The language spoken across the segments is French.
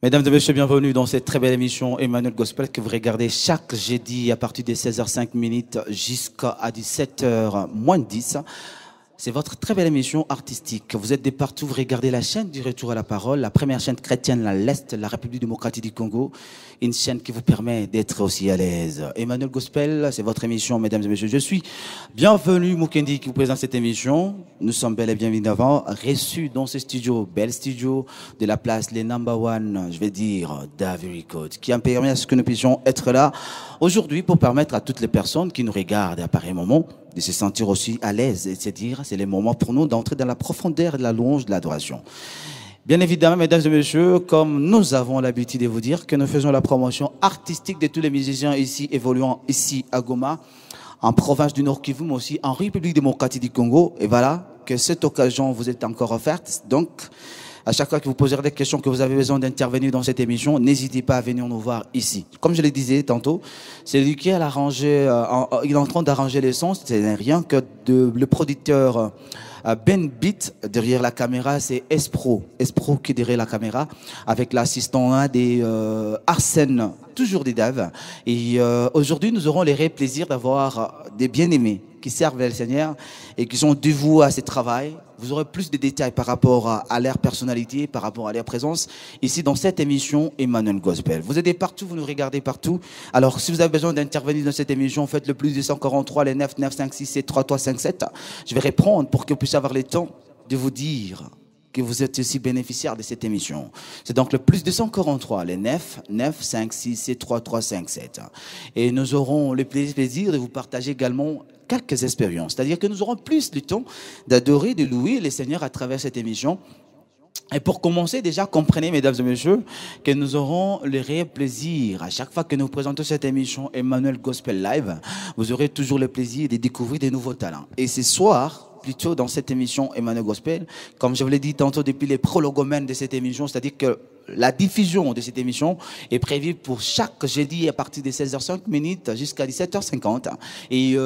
Mesdames et messieurs, bienvenue dans cette très belle émission Emmanuel Gospel que vous regardez chaque jeudi à partir de 16h05 jusqu'à 17h moins 10. C'est votre très belle émission artistique. Vous êtes de partout, vous regardez la chaîne du Retour à la Parole, la première chaîne chrétienne à l'Est, la République démocratique du Congo, une chaîne qui vous permet d'être aussi à l'aise. Emmanuel Gospel, c'est votre émission, mesdames et messieurs. Je suis bienvenue, Mukendi, qui vous présente cette émission. Nous sommes bel et bien évidemment reçus dans ce studio, bel studio de la place, les number one, je vais dire, d'Ivory Coast, qui a permis à ce que nous puissions être là aujourd'hui pour permettre à toutes les personnes qui nous regardent à pareil moment de se sentir aussi à l'aise et de se dire, c'est le moment pour nous d'entrer dans la profondeur de la louange, de l'adoration. Bien évidemment, mesdames et messieurs, comme nous avons l'habitude de vous dire que nous faisons la promotion artistique de tous les musiciens ici, évoluant ici à Goma, en province du Nord Kivu, mais aussi en République démocratique du Congo. Et voilà, que cette occasion vous est encore offerte. Donc, à chaque fois que vous poserez des questions, que vous avez besoin d'intervenir dans cette émission, n'hésitez pas à venir nous voir ici. Comme je le disais tantôt, c'est lui qui a arrangé, il est en train d'arranger les sons. Ce n'est rien que le producteur Ben Beat derrière la caméra, c'est Espro qui est derrière la caméra, avec l'assistant des Arsène, toujours des Daves. Et aujourd'hui, nous aurons le réel plaisir d'avoir des bien-aimés qui servent le Seigneur et qui sont dévoués à ce travail. Vous aurez plus de détails par rapport à leur personnalité, par rapport à leur présence, ici dans cette émission Emmanuel Gospel. Vous êtes partout, vous nous regardez partout. Alors, si vous avez besoin d'intervenir dans cette émission, faites le plus 243, les 9 9 5 6 7 3 3 5 7. Je vais répondre pour que vous puissiez avoir le temps de vous dire que vous êtes aussi bénéficiaire de cette émission. C'est donc le plus 243, les 9 9 5 6 7 3 3 5 7. Et nous aurons le plaisir de vous partager également quelques expériences. C'est-à-dire que nous aurons plus de temps d'adorer, de louer les Seigneurs à travers cette émission. Et pour commencer, déjà, comprenez, mesdames et messieurs, que nous aurons le réel plaisir, à chaque fois que nous présentons cette émission Emmanuel Gospel Live, vous aurez toujours le plaisir de découvrir des nouveaux talents. Et ce soir, plutôt dans cette émission Emmanuel Gospel, comme je vous l'ai dit tantôt depuis les prologomènes de cette émission, c'est-à-dire que la diffusion de cette émission est prévue pour chaque jeudi à partir de 16h05 jusqu'à 17h50. Et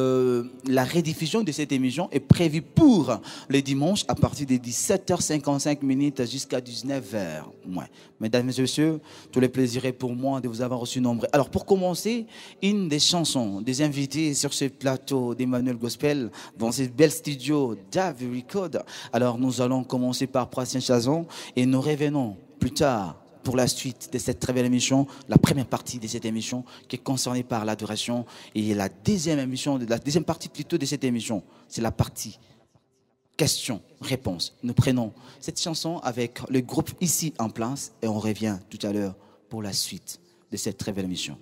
la rediffusion de cette émission est prévue pour le dimanche à partir de 17h55 jusqu'à 19h. Ouais. Mesdames et messieurs, tout le plaisir est pour moi de vous avoir reçu nombreux. Alors pour commencer, une des chansons des invités sur ce plateau d'Emmanuel Gospel dans ce bel studio d'Ivory Coast. Alors nous allons commencer par Pratien Chazon et nous revenons plus tard, pour la suite de cette très belle émission, la première partie de cette émission qui est concernée par l'adoration et la deuxième partie plutôt de cette émission, c'est la partie questions-réponses. Nous prenons cette chanson avec le groupe ici en place et on revient tout à l'heure pour la suite de cette très belle émission.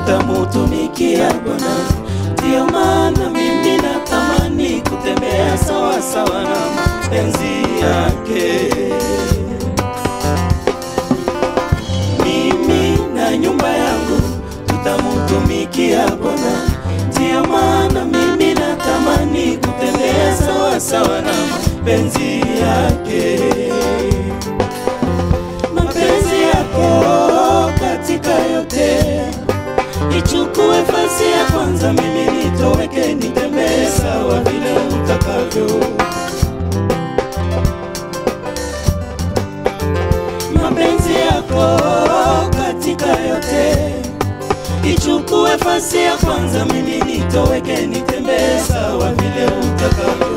Utamutumikia Bwana, ndio maana mimi natamani kutembea sawa sawa na mapenzi yake. Mimi na nyumba yangu tutamutumikia Bwana, ndio maana mimi natamani kutembea sawa sawa na mapenzi yake. Mapenzi yako katika yote, ichukue fasi ya kwanza, mimi nitoweke, nitembee sawa vile utakavyo. Mapenzi yako katika yote, ichukue fasi ya kwanza, mimi nitoweke, nitembee sawa vile utakavyo.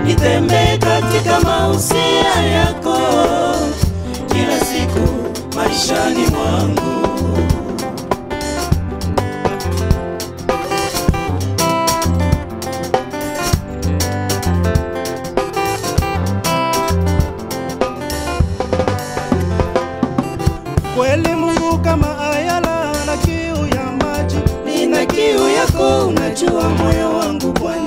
Nitembee katika mausia yako kila siku maishani mwangu. Kweli Mungu kama ayala na kiu ya maji, nina kiu yako, unajua moyo wangu Bwana.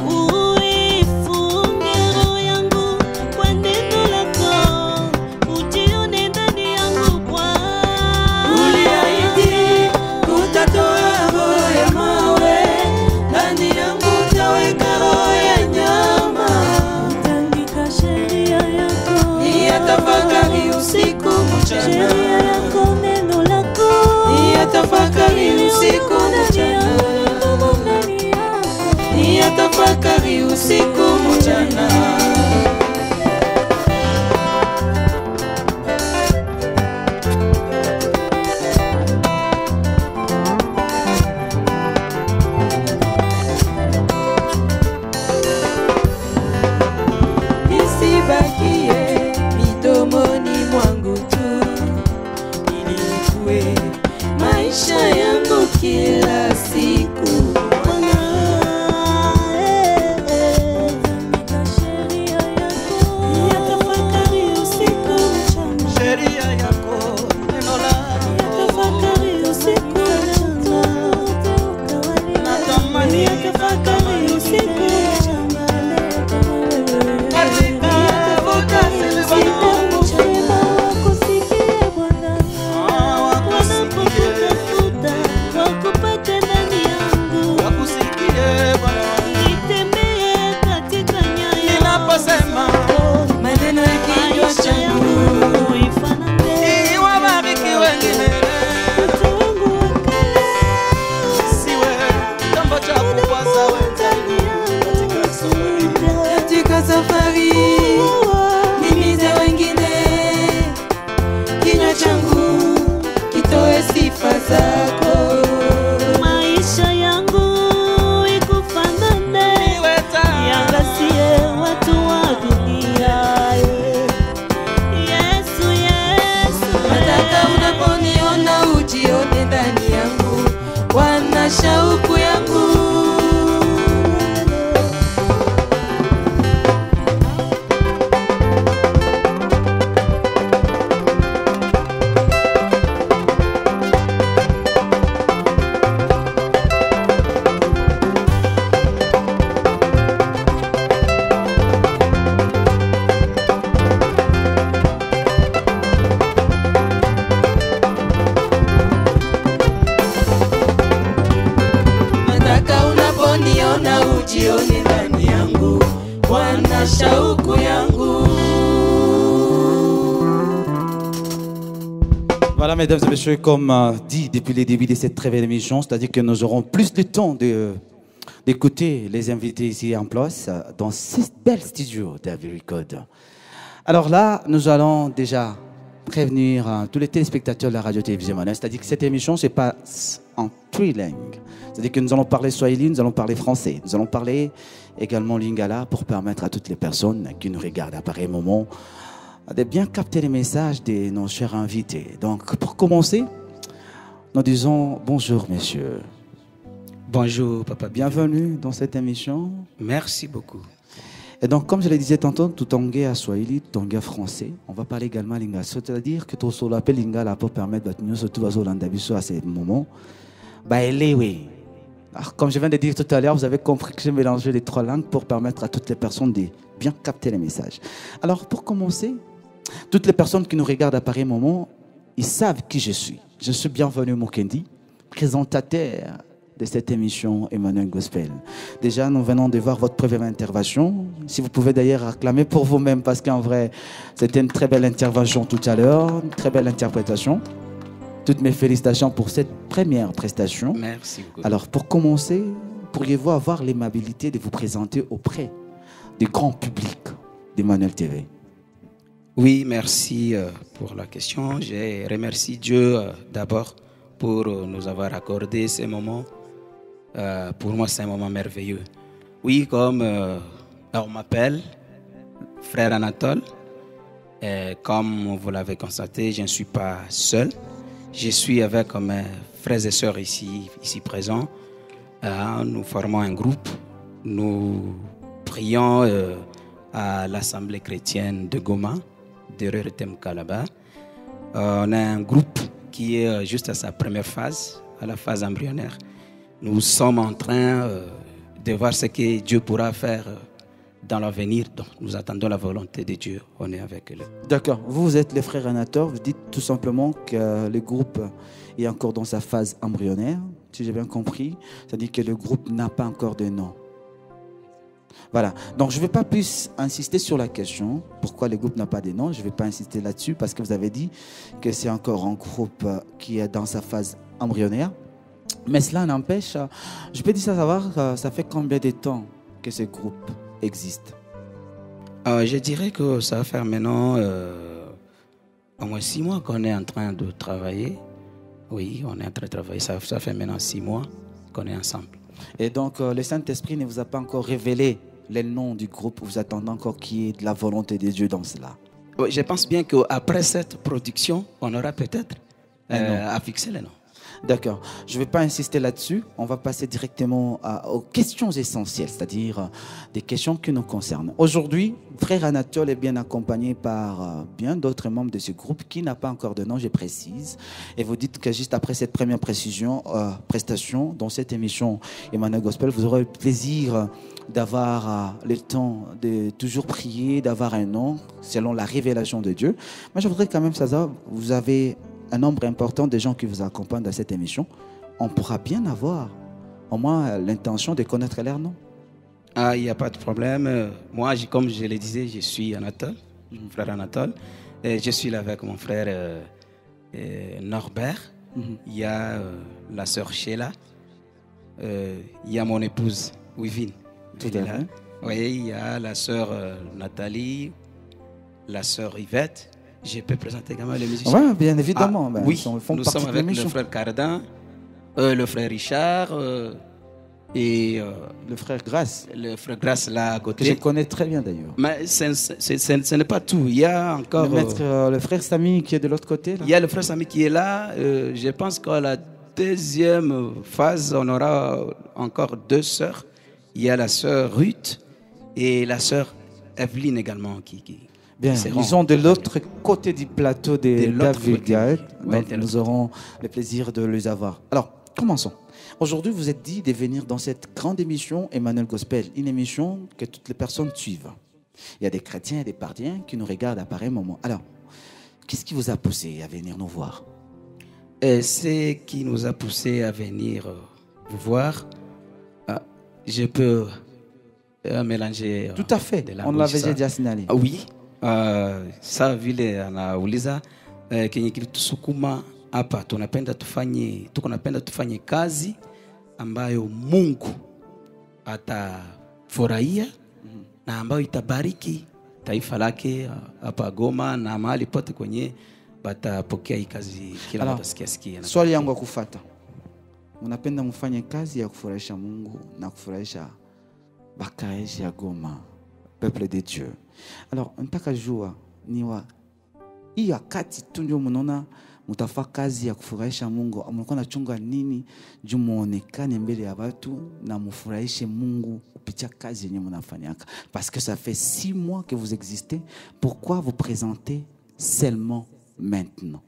Uifunge roho yangu kwa neno lako, ujione ndani mchana, yatafakari usiku mchana, yatafakari usiku mchana. Isibakie midomoni mwangu tu, ili nikue maisha yangu kila siku. Shauku yangu ujione ndani yangu, Bwana shauku yangu. Voilà, mesdames et messieurs, comme dit depuis le début de cette très belle émission, c'est-à-dire que nous aurons plus de temps d'écouter les invités ici en place dans ces belles studios d'Abbey Record. Alors là, nous allons déjà prévenir tous les téléspectateurs de la radio-télévision Manoel, c'est-à-dire que cette émission se passe en trilingue. C'est-à-dire que nous allons parler swahili, nous allons parler français, nous allons parler également lingala pour permettre à toutes les personnes qui nous regardent à pareil moment de bien capter les messages de nos chers invités. Donc, pour commencer, nous disons bonjour, messieurs. Bonjour, papa. Bienvenue dans cette émission. Merci beaucoup. Et donc, comme je le disais tantôt, tout anglais à swahili, tout anglais français, on va parler également lingala. C'est-à-dire que tout ce qu'on appelle lingala pour permettre de nous surtout à ce moment. Oui. Alors, comme je viens de dire tout à l'heure, vous avez compris que j'ai mélangé les trois langues pour permettre à toutes les personnes de bien capter les messages. Alors, pour commencer, toutes les personnes qui nous regardent à pareil moment, ils savent qui je suis. Je suis Bienvenu Mukendi, présentateur de cette émission Emmanuel Gospel. Déjà, nous venons de voir votre première intervention. Si vous pouvez d'ailleurs acclamer pour vous-même, parce qu'en vrai, c'était une très belle intervention tout à l'heure, une très belle interprétation. Toutes mes félicitations pour cette première prestation. Merci beaucoup. Alors, pour commencer, pourriez-vous avoir l'aimabilité de vous présenter auprès du grand public d'Emmanuel TV? Oui, merci pour la question. Je remercie Dieu d'abord pour nous avoir accordé ces moments. Pour moi, c'est un moment merveilleux. Oui, comme on m'appelle Frère Anatole, et comme vous l'avez constaté, je ne suis pas seul. Je suis avec mes frères et sœurs ici présents. Nous formons un groupe. Nous prions à l'Assemblée chrétienne de Goma, de Reretem Kalaba. On a un groupe qui est juste à sa première phase, à la phase embryonnaire. Nous sommes en train de voir ce que Dieu pourra faire dans l'avenir. Donc, nous attendons la volonté de Dieu. On est avec lui. D'accord. Vous êtes les frères Anator. Vous dites tout simplement que le groupe est encore dans sa phase embryonnaire, si j'ai bien compris. C'est-à-dire que le groupe n'a pas encore de nom. Voilà. Donc, je ne vais pas plus insister sur la question. Pourquoi le groupe n'a pas de nom? Je ne vais pas insister là-dessus parce que vous avez dit que c'est encore un groupe qui est dans sa phase embryonnaire. Mais cela n'empêche, je peux dire savoir, ça fait combien de temps que ce groupe existe? Je dirais que ça va faire maintenant au moins 6 mois qu'on est en train de travailler. Oui, on est en train de travailler. Ça fait maintenant 6 mois qu'on est ensemble. Et donc, le Saint-Esprit ne vous a pas encore révélé les noms du groupe. Vous attendez encore qu'il y ait de la volonté de Dieu dans cela. Oui, je pense bien qu'après cette production, on aura peut-être à fixer les noms. D'accord. Je ne vais pas insister là-dessus. On va passer directement aux questions essentielles, c'est-à-dire des questions qui nous concernent. Aujourd'hui, frère Anatole est bien accompagné par bien d'autres membres de ce groupe qui n'a pas encore de nom, je précise. Et vous dites que juste après cette première prestation, dans cette émission Emmanuel Gospel, vous aurez le plaisir d'avoir le temps de toujours prier, d'avoir un nom selon la révélation de Dieu. Mais je voudrais quand même savoir, vous avez un nombre important de gens qui vous accompagnent dans cette émission. On pourra bien avoir au moins l'intention de connaître leur nom. Ah, il n'y a pas de problème. Moi, comme je le disais, je suis Anatole, frère Anatole. Et je suis là avec mon frère Norbert. Il y a la sœur Sheila. Il y a mon épouse Wivine. Tout à fait. Oui, il y a la sœur Nathalie, la sœur Yvette. Je peux présenter également les musiciens. Oui, bien évidemment. Ah, oui, nous sommes avec le frère Cardin, le frère Richard et le frère Grace. Le frère Grace là à côté. Que je connais très bien d'ailleurs. Mais ce n'est pas tout. Il y a encore le frère Samy qui est de l'autre côté. Là. Il y a le frère Samy qui est là. Je pense qu'à la deuxième phase, on aura encore 2 sœurs. Il y a la sœur Ruth et la sœur Evelyne également Bien, ils sont de l'autre côté du plateau de David Gaët. Donc nous aurons le plaisir de les avoir. Alors, commençons. Aujourd'hui, vous êtes dit de venir dans cette grande émission Emmanuel Gospel, une émission que toutes les personnes suivent. Il y a des chrétiens et des pardiens qui nous regardent à pareil moment. Alors, qu'est-ce qui vous a poussé à venir nous voir? Ce qui nous a poussé à venir vous voir, je peux mélanger. Tout à fait, on l'avait déjà signalé. Oui. Saa vile anauliza kenye kilitusukuma hapa, tuko napenda tufanye kazi ambayo Mungu atafurahia na ambayo itabariki taifa lake hapa Goma na mahali pote kwenye batapokea hii kazi kila mtu asikia. Swali yangu ya kufuata, unapenda mfanye kazi ya kufurahisha Mungu na kufurahisha bakaaji ya Goma, peuple de Dieu. Alors, nataka jua niwa hii wakati tu ndio mnaona mtafanya kazi ya kufurahisha Mungu, mnakuwa nachunga nini juu muonekane mbele ya watu na mfurahishe Mungu kupitia kazi yenyewe mnafanyaka? Parce que ça fait 6 mois que vous existez, pourquoi vous présentez seulement maintenant?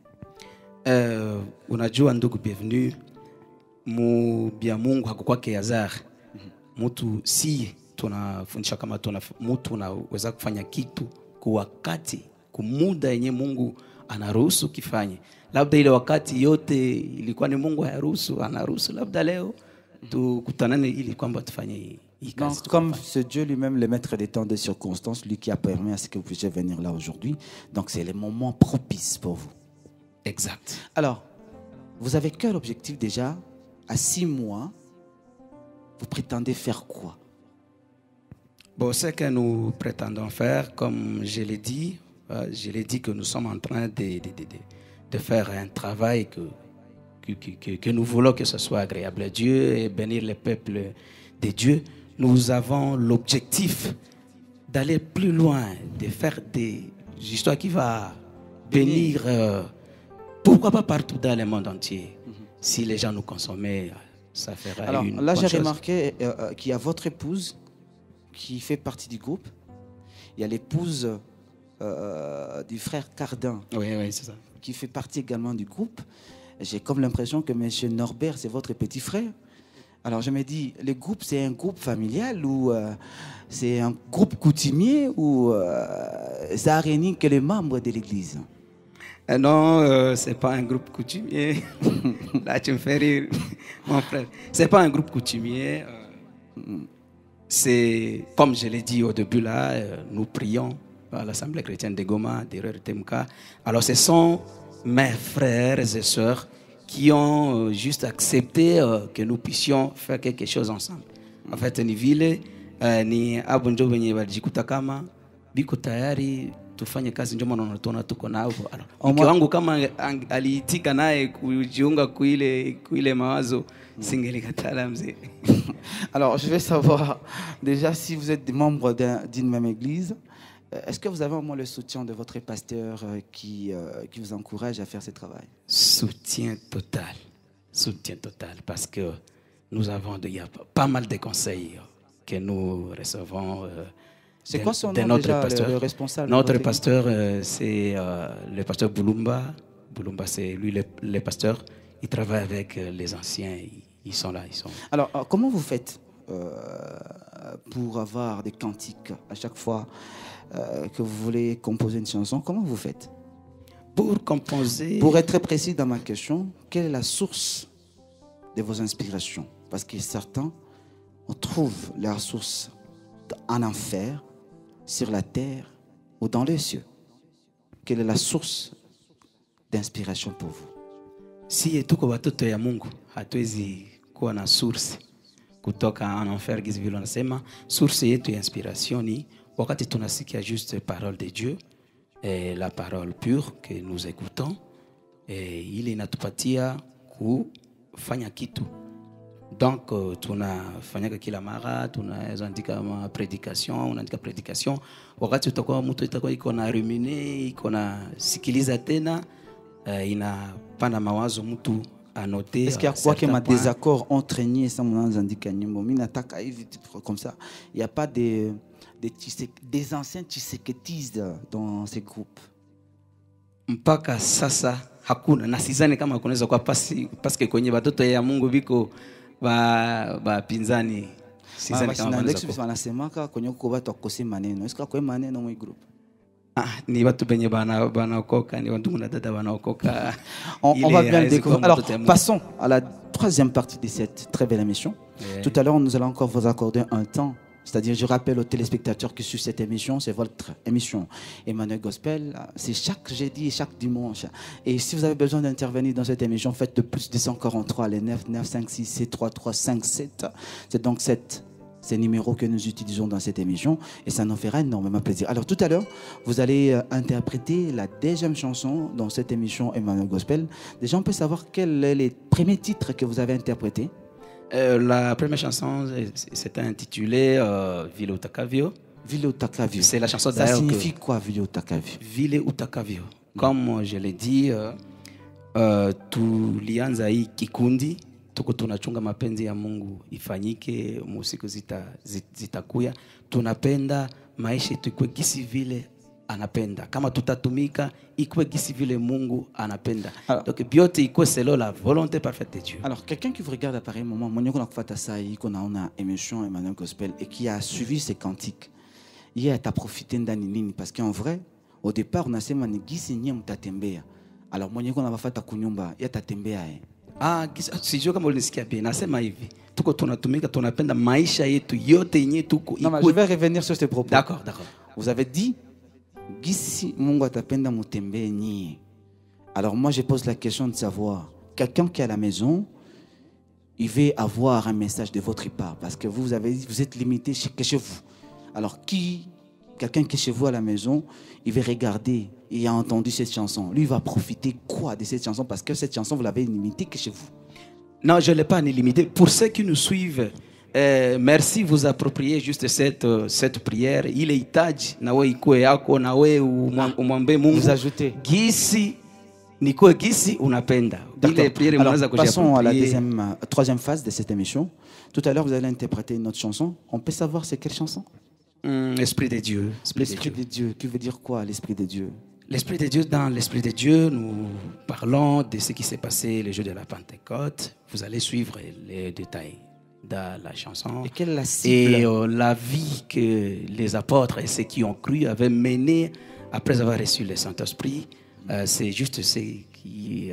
Unajua ndugu bienvenue, bia Mungu hakukuwa kiazar. Mtu si tunafundisha kama mtu unaweza kufanya kitu kwa wakati, kumuda yenye Mungu anaruhusu kifanye. Labda ile wakati yote ilikuwa ni Mungu haruhusu, anaruhusu labda leo tukutanane ili kwamba tufanye hii kazi. Donc, comme c'est Dieu lui-même le maître des temps, des circonstances, lui qui a permis à ce que vous puissiez venir là aujourd'hui. Donc c'est le moment propice pour vous. Exact. Alors, vous avez quel objectif déjà à 6 mois? Vous prétendez faire quoi? Bon, ce que nous prétendons faire, comme je l'ai dit que nous sommes en train de faire un travail que nous voulons que ce soit agréable à Dieu et bénir le peuple de Dieu. Nous avons l'objectif d'aller plus loin, de faire des histoires qui vont bénir, pourquoi pas partout dans le monde entier. Si les gens nous consommaient, ça ferait Alors, une là, bonne j'ai chose. remarqué qu'il y a votre épouse qui fait partie du groupe. Il y a l'épouse du frère Cardin Oui, c'est ça. qui fait partie également du groupe. J'ai comme l'impression que M. Norbert, c'est votre petit frère. Alors je me dis, le groupe, c'est un groupe familial ou c'est un groupe coutumier ou ça réunit que les membres de l'église? Non, c'est pas un groupe coutumier. Là, tu me fais rire, mon frère. C'est pas un groupe coutumier. c'est, comme je l'ai dit au début là, nous prions à l'Assemblée chrétienne de Goma, derrière TMK. Alors ce sont mes frères et sœurs qui ont juste accepté que nous puissions faire quelque chose ensemble. En fait, ni vile ni abo njo wenye walijikuta kama biko tayari tufanye kazi, ndio maana unatuona tuko nao. Mke wangu kama aliitika naye kujiunga kuile mawazo singelikatala mzee. Alors, je vais savoir déjà si vous êtes des membres d'une même église. Est-ce que vous avez au moins le soutien de votre pasteur qui vous encourage à faire ce travail? Soutien total, parce que nous avons il y a pas mal de conseils que nous recevons. C'est quoi son nom déjà, pasteur, le responsable? Notre pasteur, c'est le pasteur Boulumba. Boulumba, c'est lui le pasteur. Il travaille avec les anciens. Ils sont là. Alors, comment vous faites pour avoir des cantiques à chaque fois que vous voulez composer une chanson? Comment vous faites? Pour composer... Pour être très précis dans ma question, quelle est la source de vos inspirations? Parce que certains, on trouve leur source en enfer, sur la terre ou dans les cieux. Quelle est la source d'inspiration pour vous? Si tuko watoto ya Mungu, hatuwezi kuwa na source kutoka en enfer, gizi vile wanasema. Source yetu ya inspiration ni wakati tunasikia juste parole de Dieu, et la parole pure que nous écoutons, et ile inatupatia kufanya kitu. Donc tunafanyaka kila mara, tunaweza andika prédication, unaandika prédication. Wakati utakuwa mtu itakuwa iko na ruminer, iko na sikiliza tena, inapanda mawazo mtu anoter. Est-ce qu'il y a quoi que ma désaccord entre ni sans mon andika nyimbo mina taka hivi comme ça? Il y a pas des anciens tshiseketiste dans ces groupes? Mpaka sasa hakuna, na sidhani kama kunaweza kwa paske kwenye watoto ya Mungu biko ba pinzani. Sidhani kama wanasemaka kwenye uko watu wakose maneno. Est-ce que kwa maneno mwa group? Ni watu benye banaokoka, ni watu na dada banaokoka. On va bien le découvrir. Alors, passons à la troisième partie de cette très belle émission. Tout à l'heure, nous allons encore vous accorder un temps. C'est-à-dire, je rappelle aux téléspectateurs que sur cette émission, c'est votre émission Emmanuel Gospel. C'est chaque jeudi et chaque dimanche. Et si vous avez besoin d'intervenir dans cette émission, faites de plus de 143, les 9 9 5 6 7 3 3 5 7. C'est donc ces numéros que nous utilisons dans cette émission. Et ça nous fera énormément plaisir. Alors, tout à l'heure, vous allez interpréter la deuxième chanson dans cette émission Emmanuel Gospel. Déjà, on peut savoir quels sont les premiers titres que vous avez interprétés? La première chanson, c'était intitulé Ville Utakavio. Ville Utakavio. C'est la chanson d'ailleurs. Ça signifie quoi, Ville Utakavio? Ville Utakavio. Comme je l'ai dit, tulianza hii kikundi, tuko tunachunga mapenzi ya Mungu ifanyike, musiku zitakuya. Tunapenda maisha yetu ikuwe gisi vile anapenda. Kama tutatumika ikuwe gisi vile Mungu anapenda. Donc biote ikuwe selon la volonté parfaite de Dieu. Alors quelqu'un qui vous regarde à pareil moment, mwenye kuna kufata sai kuna ona émission Emmanuel Gospel et qui a suivi ces cantiques, il a profité ndani nini? Parce qu'en vrai, au départ on a sema ni gisi nye mtatembea. Alors mwenye kuna bafata kunyumba, ya tatembea sijui kama ulisikia bien, nasema hivi. Tuko tunatumika, tunapenda maisha yetu yote yenye tuko. Non, mais je vais revenir sur ce propos. D'accord. Vous avez dit gisi Mungu atapenda mutembee nyie. Alors moi je pose la question de savoir, quelqu'un qui est à la maison, il veut avoir un message de votre part parce que vous êtes limité que chez vous. Alors quelqu'un qui est chez vous à la maison, il veut regarder, il a entendu cette chanson. Lui il va profiter quoi de cette chanson parce que cette chanson vous l'avez limitée que chez vous? Non, je ne l'ai pas limitée. Pour ceux qui nous suivent, merci vous approprier juste cette prière. Il est hitaji na wewe ikuwe yako na wewe umwambie Mungu. Vous ajoutez gisi nikuwe gisi unapenda. Ile prière mwanza kuja. Passons à la troisième phase de cette émission. Tout à l'heure vous allez interpréter une autre chanson. On peut savoir c'est quelle chanson? L'Esprit de Dieu. L'Esprit de Dieu. Qui veut dire quoi l'Esprit de Dieu? L'Esprit de Dieu, dans l'Esprit de Dieu, nous parlons de ce qui s'est passé le jour de la Pentecôte. Vous allez suivre les détails dans la chanson. Et quelle est la cible? Et la vie que les apôtres et ceux qui ont cru avaient menée après avoir reçu le Saint-Esprit. C'est juste ce qui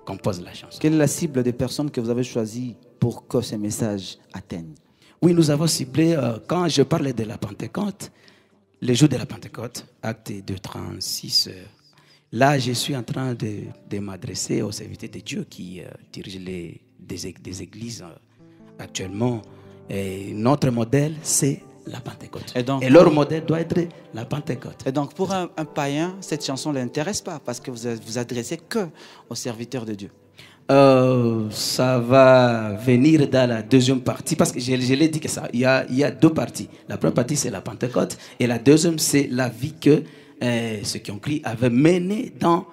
compose la chanson. Quelle est la cible des personnes que vous avez choisies pour que ces messages atteignent? Oui, nous avons ciblé, quand je parlais de la Pentecôte, les jours de la Pentecôte, acte 2, 36. Là, je suis en train de m'adresser aux serviteurs de Dieu qui dirigent des églises actuellement. Et notre modèle, c'est la Pentecôte. Et leur modèle doit être la Pentecôte. Et donc, pour un païen, cette chanson ne l'intéresse pas parce que vous vous adressez que aux serviteurs de Dieu. Ça va venir dans la deuxième partie parce que je l'ai dit que ça. Il y a deux parties. La première partie, c'est la Pentecôte. Et la deuxième, c'est la vie que ceux qui ont crié avaient menée dans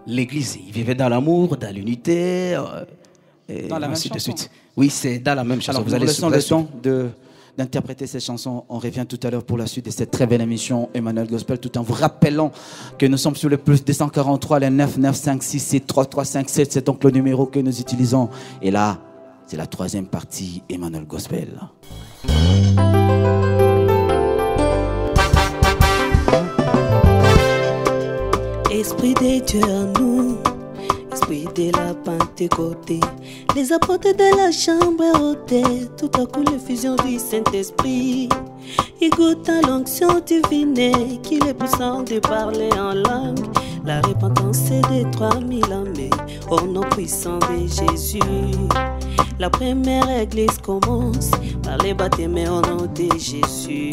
l'église. Ils vivaient dans l'amour, dans l'unité. Dans la même chanson. De suite. Oui, c'est dans la même chanson. Alors, nous laissons le temps d'interpréter ces chansons. On revient tout à l'heure pour la suite de cette très belle émission Emmanuel Gospel, tout en vous rappelant que nous sommes sur le plus 243, les 99567 3357. C'est donc le numéro que nous utilisons. Et là, c'est la troisième partie Emmanuel Gospel. Esprit de Dieu en nous, esprit de la Pentecôte, les apôtres de la chambre haute, tout à coup l'effusion du Saint-Esprit. Il goûte à l'onction divine, qu'il est puissant de parler en langue. La repentance des 3000 âmes, au nom puissant de Jésus. La première église commence par les baptêmes au nom de Jésus.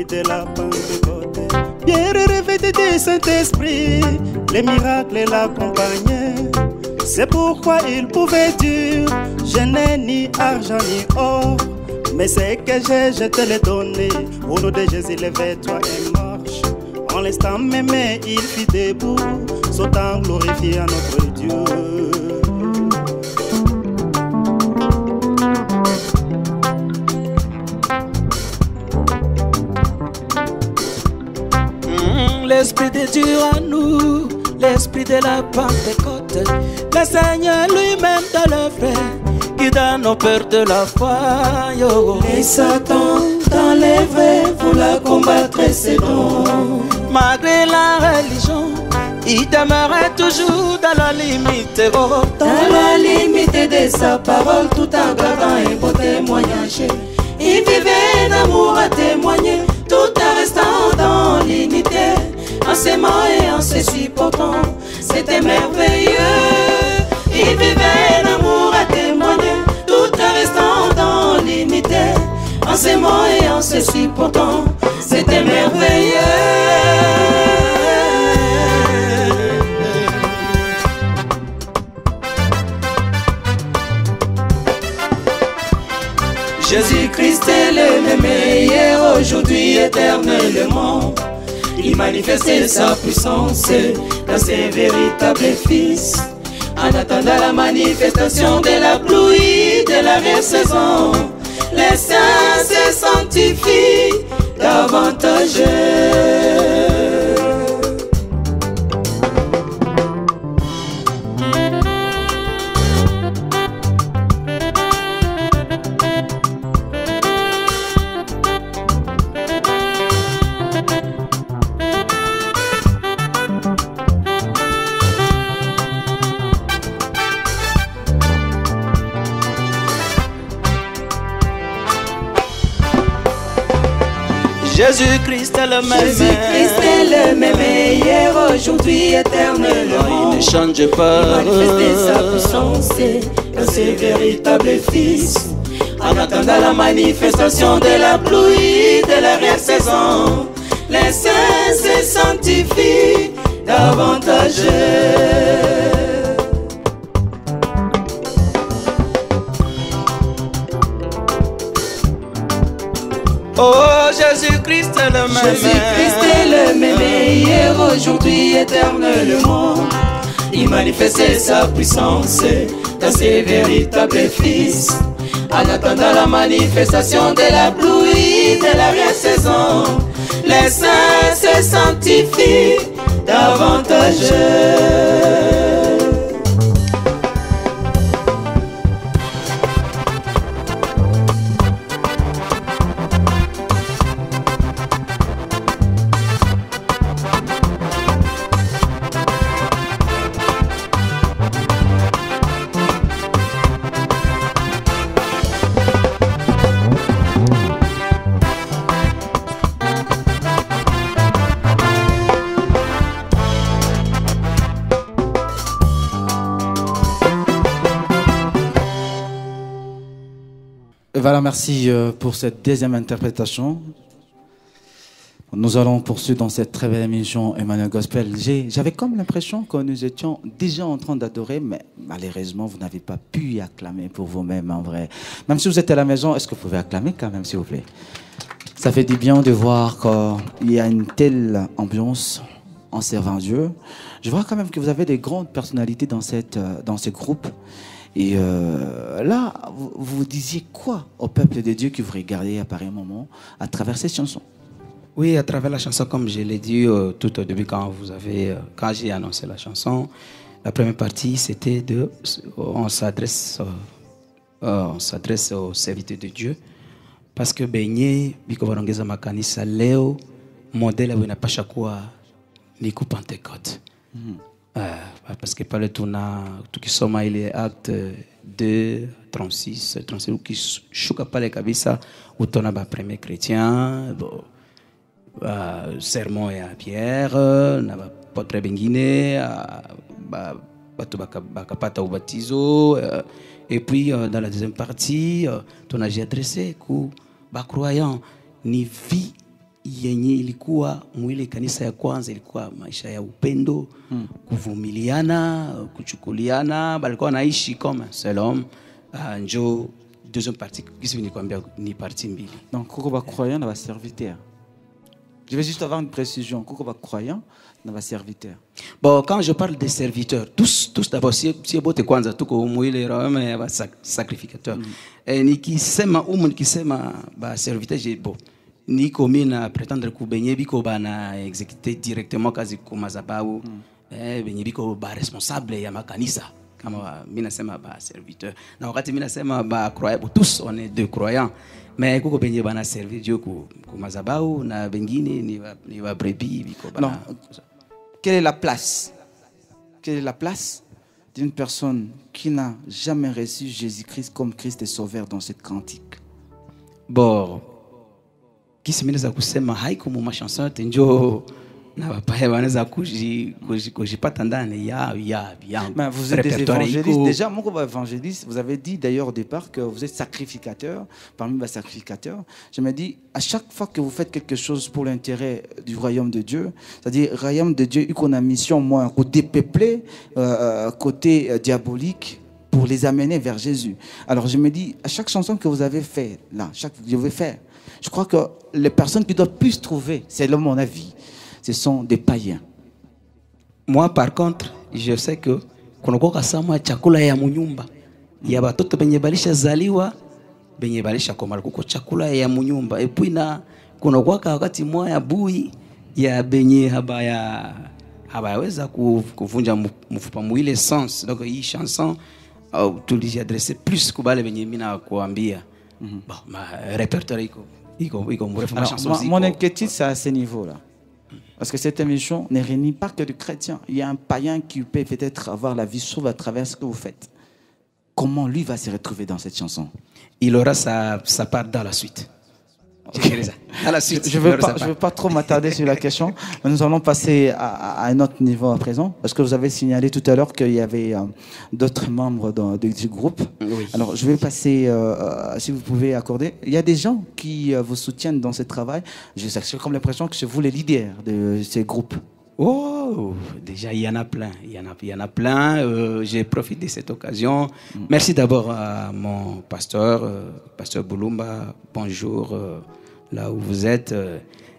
De la Pentecôte, Pierre revêtu du Saint-Esprit, les miracles l'accompagnaient. C'est pourquoi il pouvait dire: je n'ai ni argent ni or, mais ce que j'ai, je te l'ai donné. Au nom de Jésus, lève-toi et marche. En l'instant même, il fit debout, sautant glorifier à notre Dieu. L'Esprit de Dieu en nous, l'Esprit de la Pentecôte, le Seigneur lui-même dans l'œuvre, qui donne nos peurs de la foi. Yo. Et Satan, dans les vrais, vous la combattrez, c'est donc. Malgré la religion, il demeurait toujours dans la limite. Oh, dans la limite de sa parole, tout en gardant un beau témoignage. Il vivait d'amour à témoigner, tout en restant dans l'unité. En s'aimant et en se supportant, c'était merveilleux. Il vivait l'amour à témoigner, tout en restant dans l'unité. En s'aimant et en se supportant, c'était merveilleux. Jésus-Christ est le même hier, aujourd'hui, éternellement. Il manifestait sa puissance dans ses véritables fils. En attendant la manifestation de la pluie, de la saison, les saints se sanctifient davantage. Jésus-Christ est le même. Jésus-Christ est le même hier, aujourd'hui, éternellement. Il ne change pas. Il manifeste sa puissance dans ses véritables fils. En attendant la manifestation de la pluie, de la réelle saison, les saints se sanctifient davantage. Oh, Jésus-Christ est le même. Jésus-Christ est le même hier, aujourd'hui, éternellement. Il manifestait sa puissance dans ses véritables fils. En attendant la manifestation de la pluie, de la réelle saison, les saints se sanctifient davantage. Voilà, merci pour cette deuxième interprétation. Nous allons poursuivre dans cette très belle émission Emmanuel Gospel. J'avais comme l'impression que nous étions déjà en train d'adorer, mais malheureusement, vous n'avez pas pu acclamer pour vous-même en vrai. Même si vous êtes à la maison, est-ce que vous pouvez acclamer quand même, s'il vous plaît? Ça fait du bien de voir qu'il y a une telle ambiance en servant Dieu. Je vois quand même que vous avez des grandes personnalités dans ce groupe. Et là, vous disiez quoi au peuple de Dieu que vous regardez à pareil moment à travers cette chanson? Oui, à travers la chanson, comme je l'ai dit tout au début quand j'ai annoncé la chanson, la première partie c'était on s'adresse aux serviteurs de Dieu parce que benye biko barongeza makanisa leo modèle winapasha kuwa ni ku Pentecôte. Parce que pale tukisoma ile acte 2 36 ukishuka pale kabisa utona ba premier chrétien sermon ya Pierre na bapotre bengine batu bakapata ubatizo et puis dans la deuxième partie j'ai adressé ku bakroyant ni vie yenye ilikuwa mwile kanisa ya kwanza ilikuwa maisha ya upendo, kuvumiliana, kuchukuliana, balikuwa naishi comme un seul homme. Njo deuxième partie kisi nikwambia ni partie mbili. Donc kuko ba croyant na ba serviteur. Je vais juste avoir une précision. Kuko ba croyant na ba serviteur. Bon, quand je parle des serviteurs, tous d'abord si bote kwanza tuko mwile rome ya ba sacrificateur. Nikisema nikisema ba serviteur j'ai bon niko mina pretendre kubenye biko bana exécuter directement kazi ku mazabau benye biko ba responsable ya makanisa kama mina sema ba serviteur na wakati mina sema ba croyants tous on est deux croyants mais kuko benye bana servir Dieu ku mazabau na bengine ni ba brebis biko bana. Non. Quelle est la place d'une personne qui n'a jamais reçu Jésus-Christ comme Christ et Sauveur dans cette cantique? Bon, kisi minaweza kusema haiko mu machanson tenjo na bapaya wanaweza kujipata ndani ya mais vous êtes des évangélistes déjà. Mon évangéliste, vous avez dit d'ailleurs au départ que vous êtes sacrificateur parmi les sacrificateurs. Je me dis à chaque fois que vous faites quelque chose pour l'intérêt du royaume de Dieu, c'est-à-dire le royaume de Dieu qu'on a mission moi côté peuplé côté diabolique pour les amener vers Jésus. Alors je me dis à chaque chanson que vous avez fait là, je vais faire. Je crois que les personnes qui doivent plus trouver, c'est mon avis, ce sont des païens. Moi, par contre, je sais que kunakuwa sama chakula ya munyumba ya batoto benye balisha zaliwa benye balisha komala kuko chakula ya munyumba et puis na kunakuwa wakati moya bui ya benye habayaweza kuvunja mfupa mwile sens. Donc hii chanson tuliji adresser plus kubale benye mina kuambia. Bon, ma répertoire iko mrefu ma chanson. Mon inquiétude c'est à ce niveau-là. Parce que cette émission ne réunit pas que des chrétiens. Il y a un païen qui peut peut-être avoir la vie sauve à travers ce que vous faites. Comment lui va se retrouver dans cette chanson? Il aura sa part dans la suite. À la suite. Je ne veux pas trop m'attarder sur la question. Mais nous allons passer à un autre niveau à présent. Parce que vous avez signalé tout à l'heure qu'il y avait d'autres membres du groupe. Oui. Alors, je vais passer, si vous pouvez accorder. Il y a des gens qui vous soutiennent dans ce travail. J'ai comme l'impression que c'est vous les leaders de ces groupes. Oh, déjà il y en a plein. Il y en a plein. J'ai profité de cette occasion. Merci d'abord à mon pasteur, pasteur Boulumba. Bonjour, là où vous êtes,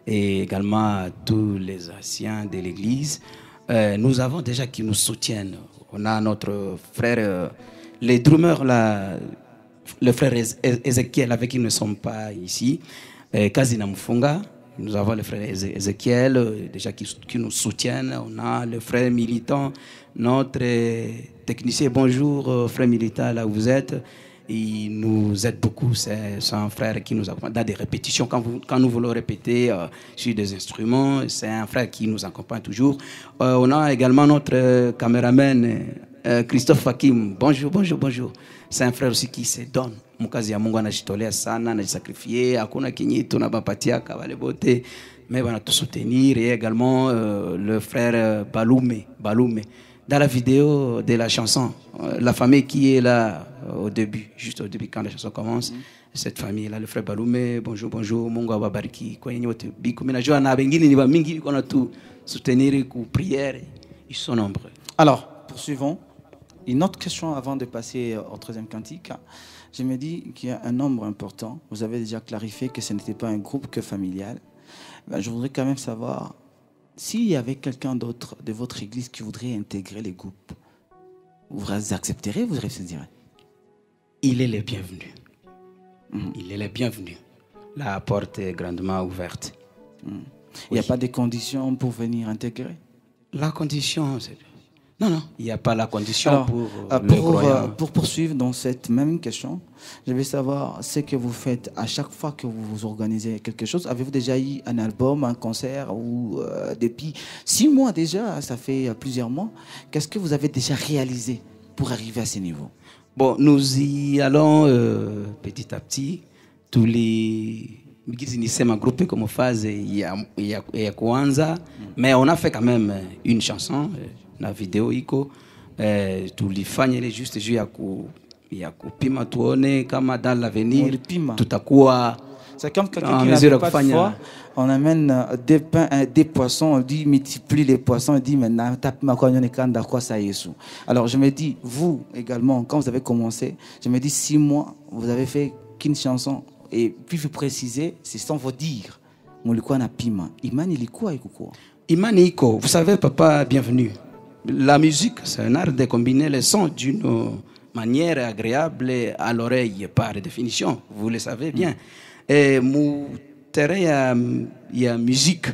et également à tous les anciens de l'Église. Nous avons déjà qui nous soutiennent. On a notre frère, les drummers là, le frère Ezekiel avec qui nous ne sommes pas ici, Kazina Mufunga. Nous avons le frère Ezekiel, déjà qui nous soutiennent. On a le frère militant, notre technicien. Bonjour, frère militant, là où vous êtes. Il nous aide beaucoup. C'est un frère qui nous accompagne dans des répétitions. Quand nous voulons répéter sur des instruments, c'est un frère qui nous accompagne toujours. On a également notre caméraman, Christophe Hakim. Bonjour, bonjour, bonjour. C'est un frère aussi qui se donne. Mukazi ya Mungu anajitolea sana, anajisakrifie, hakuna kinyi tunabapatia kabale bote, mais bana tout soutenir. Et également le frère Baloume dans la vidéo de la chanson, la famille qui est là au début, juste au début quand la chanson commence, cette famille là, le frère Balume, bonjour, bonjour, Mungu awabariki, kwa yenye wote biko, minajua na bengine ni ba mingi qu'on a tout soutenir ku prière, ils sont nombreux. Alors, poursuivons. Une autre question avant de passer au troisième cantique. Je me dis qu'il y a un nombre important. Vous avez déjà clarifié que ce n'était pas un groupe que familial. Ben, je voudrais quand même savoir s'il y avait quelqu'un d'autre de votre église qui voudrait intégrer les groupes. Vous accepterez, vous refuserez? Il est le bienvenu. Il est le bienvenu. La porte est grandement ouverte. Il n'y a pas de conditions pour venir intégrer? La condition, c'est... Non, il n'y a pas la condition. Alors, pour poursuivre dans cette même question, je vais savoir ce que vous faites à chaque fois que vous organisez quelque chose. Avez-vous déjà eu un album, un concert ou depuis 6 mois déjà, ça fait plusieurs mois. Qu'est-ce que vous avez déjà réalisé pour arriver à ce niveau? Bon, nous y allons petit à petit. Tous les... Nisema groupé comme phase ya kwanza, mais on a fait quand même une chanson na vidéo iko tulifanya ile juste juu ya kupima tuone kama dans l'avenir tutakuwa. C'est comme quelqu'un qui n'a pas de foi. On amène des pains, des poissons, on dit multiplie les poissons, on dit maintenant tape ma quoi ça Yesu. Alors je me dis, vous également, quand vous avez commencé, je me dis 6 mois, vous avez fait qu'une chanson. Et puis vous précisez, c'est sans vous dire, mulikuwa na pima. Imani ilikuwa iko. Imani iko. Vous savez, papa, bienvenue. La musique, c'est un art de combiner les sons d'une manière agréable à l'oreille, par définition. Vous le savez bien. Et mon terrain ya musique,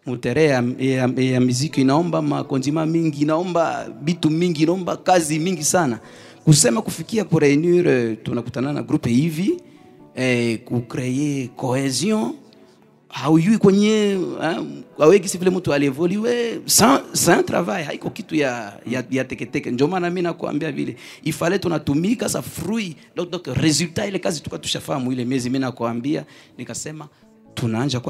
mon terrain ya musique inaomba makondima mingi, inaomba bitu mingi, inaomba kazi mingi sana. Kusema kufikia kureunir, tunakutana na groupe hivi. Kucréer cohésion haujui kwenye haweki si vile mtu alievoluer c'est un travail haiko kitu ya teketeke. Ndio maana mimi nakuambia vile ifale tunatumika sa fruit donc resultat ile kazi tukatushafanya ile miezi. Mimi nakuambia nikasema tunaanza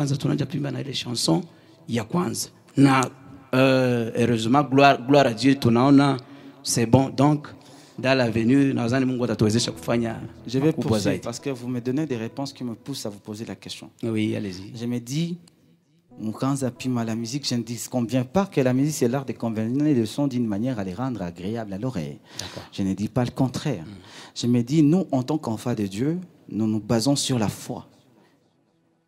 pimba na ile chanson ya kwanza na heureusement gloire à Dieu tunaona c'est bon. Donc dans l'avenir, je vais poursuivre parce que vous me donnez des réponses qui me poussent à vous poser la question. Oui, allez-y. Je me dis, quand j'appuie à la musique, je ne dis combien pas que la musique c'est l'art de combiner les sons d'une manière à les rendre agréables à l'oreille. Je ne dis pas le contraire. Je me dis, nous, en tant qu'enfants de Dieu, nous nous basons sur la foi.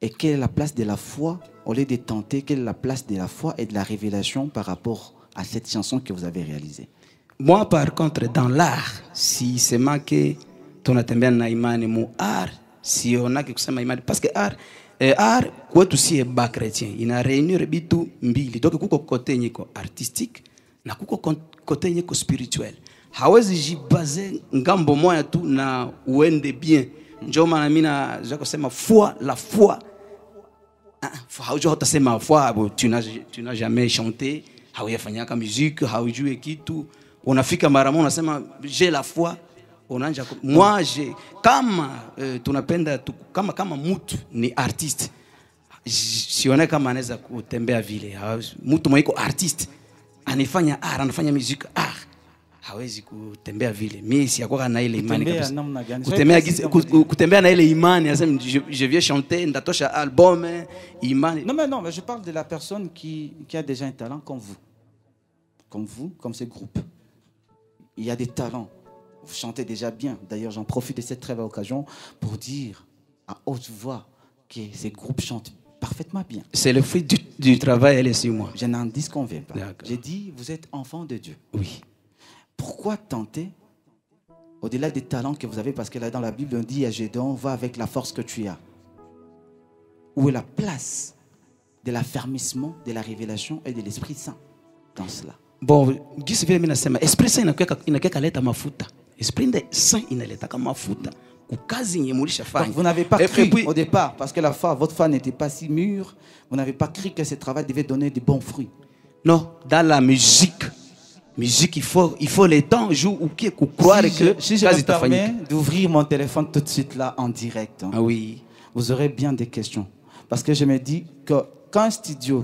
Et quelle est la place de la foi? Au lieu de tenter, quelle est la place de la foi et de la révélation par rapport à cette chanson que vous avez réalisée? Moi, par contre, dans l'art, si c'est marqué, tunatembea na imani mu art, si on a kusema imani, parce que art kwetu si ba chrétien, ina réunir bitu mbili. Donc kuko côté nyiko artistique na kuko côté nyiko spirituel. Hawezi jibaze ngambo moya tu na uende bien. Ndio maana mimi na kusema la foi. Haujua utasema foi, tu n'as jamais chanté, hauyafanyaka musique, haujui kitu. Unafika mara moja unasema j'ai la foi, unaanza moi j'ai kama tunapenda kama mtu ni artiste, sione kama anaweza kutembea vile. Mtu mmoja artiste anafanya art, anafanya musique art, hawezi kutembea vile. Mimi si yakoka na ile imani kabisa. Kutembea na ile imani, nasema je viens chanter, ndatosha album imani. Non mais je parle de la personne qui a déjà un talent comme vous, comme ce groupe. Il y a des talents. Vous chantez déjà bien. D'ailleurs, j'en profite de cette très belle occasion pour dire à haute voix que ces groupes chantent parfaitement bien. C'est le fruit du travail, elle est sur moi. Je n'en disconviens pas. J'ai dit, vous êtes enfant de Dieu. Oui. Pourquoi tenter, au-delà des talents que vous avez, parce que là dans la Bible, on dit à Gédéon, va avec la force que tu as. Où est la place de l'affermissement, de la révélation et de l'Esprit Saint dans cela? Bon, gisi vile mimi nasema Esprit Saint inakuweka leta mafuta. Esprit Saint inaleta kama mafuta. Kukazi nyemulisha fanya. Vous n'avez pas cru au départ parce que votre foi n'était pas si mûre, vous n'avez pas cru que ce travail devait donner de bons fruits. Non, dans la musique, il faut le temps jour ou qui croire que si je me permets d'ouvrir mon téléphone tout de suite là en direct. Ah oui, vous aurez bien des questions. Parce que je me dis que quand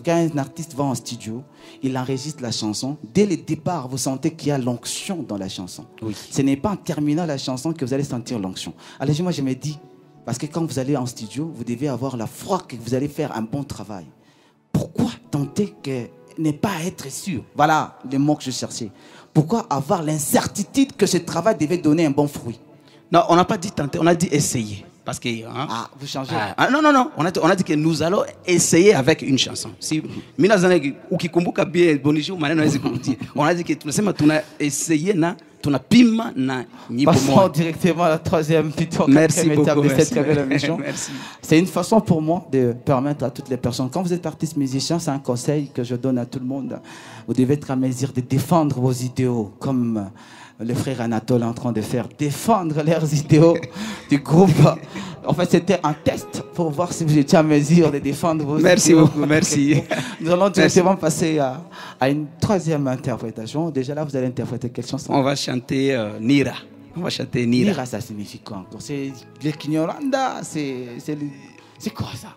un artiste va en studio, il enregistre la chanson. Dès le départ, vous sentez qu'il y a l'onction dans la chanson. Oui. Ce n'est pas en terminant la chanson que vous allez sentir l'onction. Alors moi, je me dis, parce que quand vous allez en studio, vous devez avoir la foi que vous allez faire un bon travail. Pourquoi tenter que ne pas être sûr? Voilà le mot que je cherchais. Pourquoi avoir l'incertitude que ce travail devait donner un bon fruit? Non, on n'a pas dit tenter, on a dit essayer. Parce que, vous changez. Non, on a dit que nous allons essayer avec une chanson. Si, on a dit que tu as essayé, tu as pima na. Passons directement à la troisième vidéo. Merci beaucoup. Merci. C'est une façon pour moi de permettre à toutes les personnes. Quand vous êtes artiste musicien, c'est un conseil que je donne à tout le monde. Vous devez être à mesure de défendre vos idéaux, comme le frère Anatole est en train de faire, défendre leurs idéaux du groupe. En fait, c'était un test pour voir si vous étiez à mesure de défendre vos idéaux. Merci beaucoup, merci. Nous allons directement passer à une troisième interprétation. Déjà là, vous allez interpréter quelle chanson? On va chanter Nira. On va chanter Nira. Nira, ça signifie quoi encore? C'est le Kinyarwanda, c'est quoi ça?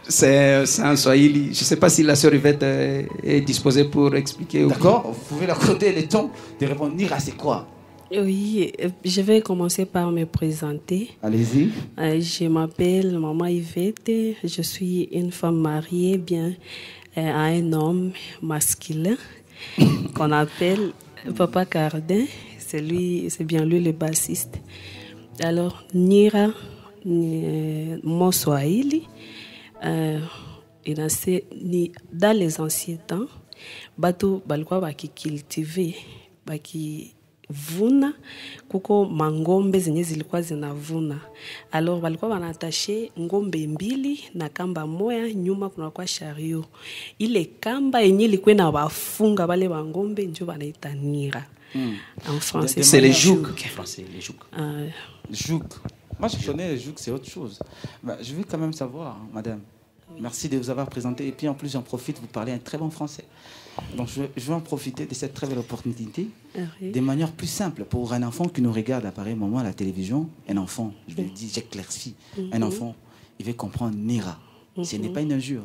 C'est un Swahili. Je ne sais pas si la sœur Yvette est disposée pour expliquer. D'accord, vous pouvez leur coder le temps de répondre. Nira, c'est quoi? Oui, je vais commencer par me présenter. Allez-y. Je m'appelle Maman Yvette. Je suis une femme mariée bien à un homme masculin qu'on appelle Papa Cardin. C'est bien lui le bassiste. Alors, Nira, mon Swahili, dans les anciens temps, bato balikuwa bakicultive bakivuna kuko mangombe zenye zilikuwa zinavuna. Alors balikuwa banatache ngombe mbili na kamba moya, nyuma kunakuwa chariot. Ile kamba yenye ilikuwa na bafunga bale bangombe njo banaita Nira. En français, c'est les jougs. En français, les jougs. Jougs. Moi, je connais les jougs, c'est autre chose. Bah, je veux quand même savoir, madame. Merci de vous avoir présenté. Et puis, en plus, j'en profite, vous parlez un très bon français. Donc, je veux en profiter de cette très belle opportunité de manière plus simple pour un enfant qui nous regarde à pareil moment à la télévision. Un enfant, je le dis, j'éclaircis. Un enfant, il veut comprendre Nira. Ce n'est pas une injure.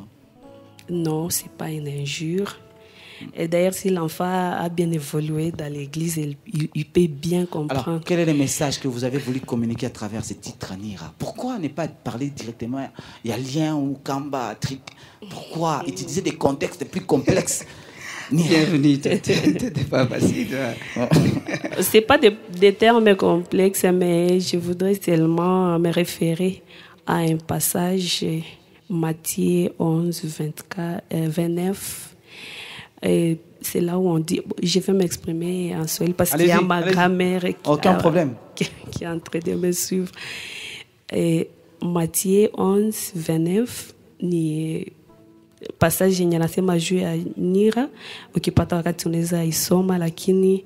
Non, ce n'est pas une injure. Et d'ailleurs, si l'enfant a bien évolué dans l'église, il peut bien comprendre. Alors, quel est le message que vous avez voulu communiquer à travers ce titre Nira? Pourquoi ne pas parler directement? Il y a lien ou Kamba, trick. Pourquoi utiliser des contextes plus complexes? Bienvenue, t'es pas facile. Ce n'est pas des termes complexes, mais je voudrais seulement me référer à un passage, Matthieu 11, 29. Et c'est là où on dit, je vais m'exprimer en Swahili parce qu'il y a ma grand-mère qui est en train de me suivre. Et Matthieu 11, 29, ni passage yenye anasema juu ya Nira, ukipata wakati unaweza isoma, lakini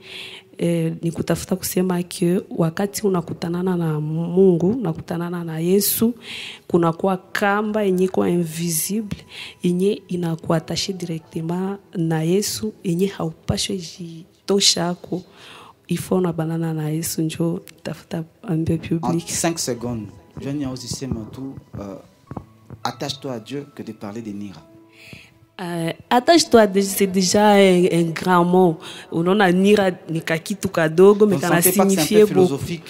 ni kutafuta kusema ke wakati unakutanana na Mungu, unakutanana na Yesu, kunakuwa kamba yenye kwa invisible, yenye inakuwa attaché directement na Yesu, yenye haupashwe jitosha ako. Il faut na banana na Yesu njo tafuta ambe public. 5 secondes. Jeanne aussi tout attache-toi à Dieu que de parler de Nira. Attache-toi, c'est déjà un grand mot. On a Nira nikakitu kadogo, mais ça signifie beaucoup. Philosophique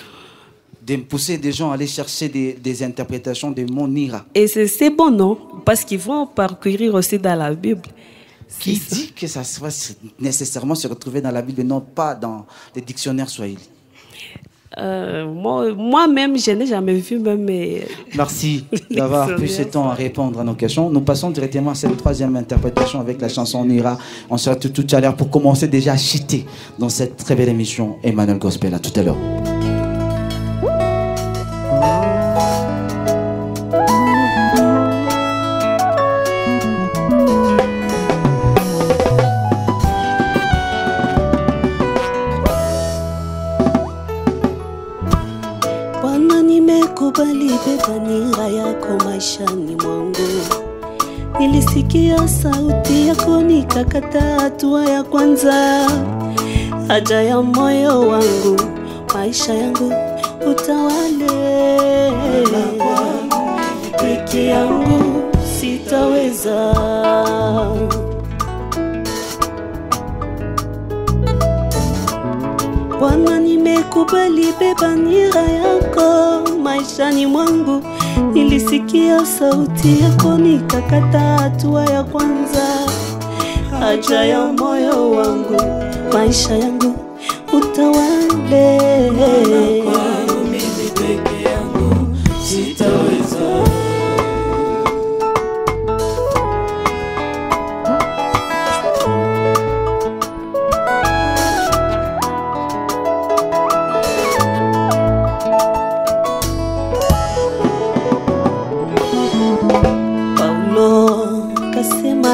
de pousser des gens à aller chercher des interprétations des mots Nira. Et c'est bon, non? Parce qu'ils vont parcourir aussi dans la Bible. Qui dit que ça va nécessairement se retrouver dans la Bible, non pas dans les dictionnaires swahili? Moi-même, je n'ai jamais vu même. Merci d'avoir pris ce temps à répondre à nos questions. Nous passons directement à cette troisième interprétation avec la chanson Nira. On sera tout à l'heure pour commencer déjà à chiter dans cette très belle émission Emmanuel Gospel. À tout à l'heure. Kubali beba Nira yako maishani mwangu. Nilisikia sauti yako nikakata hatua ya kwanza. Haja ya moyo wangu, maisha yangu utawale. Peke yangu sitaweza. Bwana, nimekubali beba nira yako maishani mwangu. Nilisikia sauti yako nikakata hatua ya kwanza. Haja ya moyo wangu, maisha yangu utawale. Kwangu mimi peke yangu sitaweza.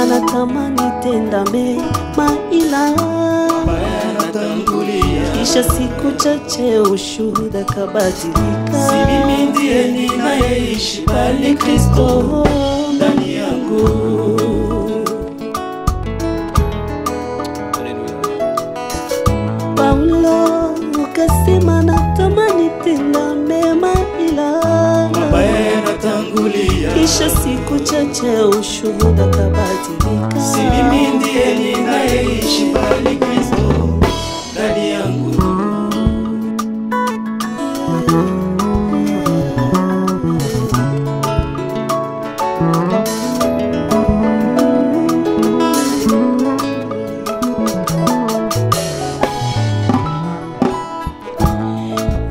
Natamani tenda mema ila kisha siku chache ushuhuda kabadilika. Si mimi ndiye ninayeishi bali Kristo ndani yangu. Paulo ukasema natamani tenda mema ila mabaya yanatangulia, kisha siku chache ushuhuda kabadilika. Si mimi ndiye ninayeishi bali Kristo ndani yangu.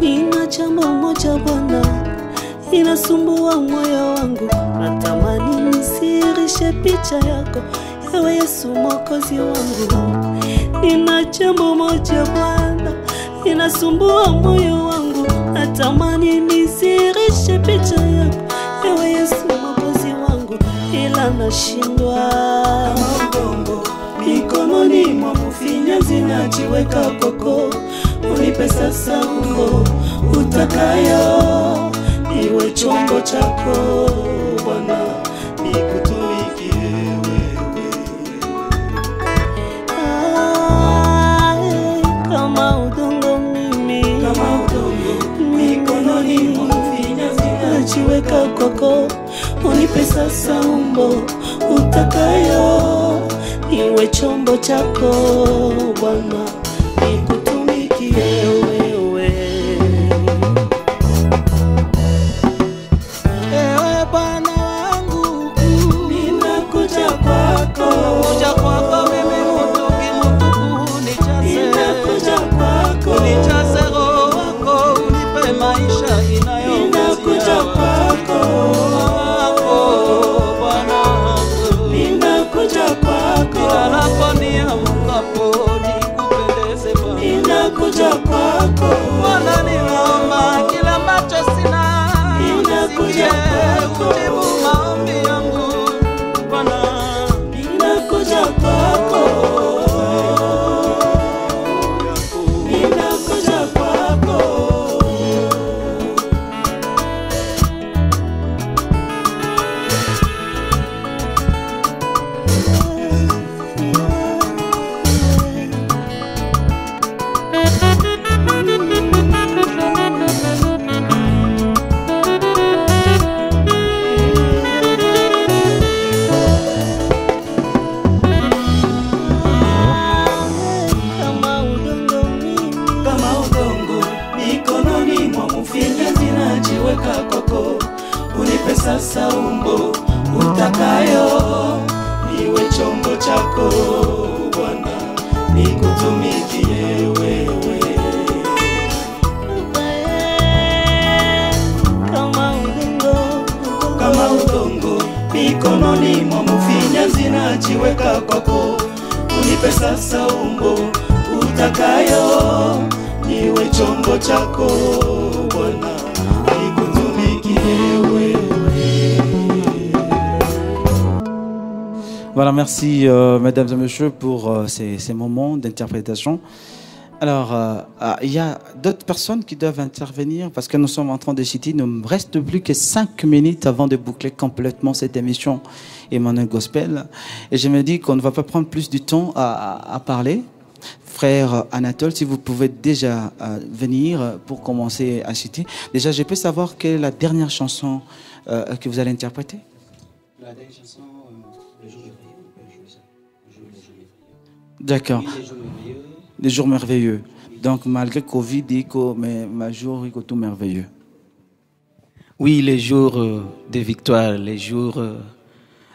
Nina jambo moja Bwana inasumbua moyo wangu, natamani nisirishe picha yako, ewe Yesu Mwokozi wangu. Nina jambo moja Bwana inasumbua moyo wangu, natamani nisirishe picha yako, ewe Yesu Mwokozi wangu, ila nashindwa. Kama udongo mikononi mwa mfinyanzi najiweka kwako, unipe sasa ungo utakayo, niwe chombo chako Bwana, nikutumikie wewe. Kama udongo mimi, Kama udongo mikononi mwa mfinyanzi najiweka kwako, unipe sasa umbo utakayo, niwe chombo chako Bwana, nikutumikie wewe. Ewe Bwana wangu, ninakuja kwako, kuja kwako mimi mutuku, ninakuja kwako, nijaze roho wako, unipe maisha ninakuja kwako, Bwana wangu. ninakuja kwako, Ninapoamkapo nikupendeze Bwana. ninakuja kwako, Bwana, ninaomba kila ambacho sina, ninakuja kwako, ujibu maombi yangu Bwana. ninakuja kwako, ninakuja kwako. Kama udongo mimi, Kama udongo mikononi mwa mfinyanzi najiweka kwako, unipe sasa umbo utakayo, niwe chombo chako Bwana, nikutumikie wewe. kama udongo, Kama udongo mikononi mwa mfinyanzi najiweka kwako, unipe sasa umbo utakayo, niwe chombo chako Bwana, nikutumikie wewe. Voilà, merci mesdames et messieurs pour ces moments d'interprétation. Alors, il y a d'autres personnes qui doivent intervenir parce que nous sommes en train de citer. Il ne me reste plus que 5 minutes avant de boucler complètement cette émission Emmanuel Gospel. Et je me dis qu'on ne va pas prendre plus du temps à parler. Frère Anatole, si vous pouvez déjà venir pour commencer à citer. Déjà, je peux savoir quelle est la dernière chanson que vous allez interpréter? La dernière chanson D'accord. Des jours merveilleux. Donc malgré Covid, mais ma jour, il est tout merveilleux. Oui, les jours de victoire, les jours,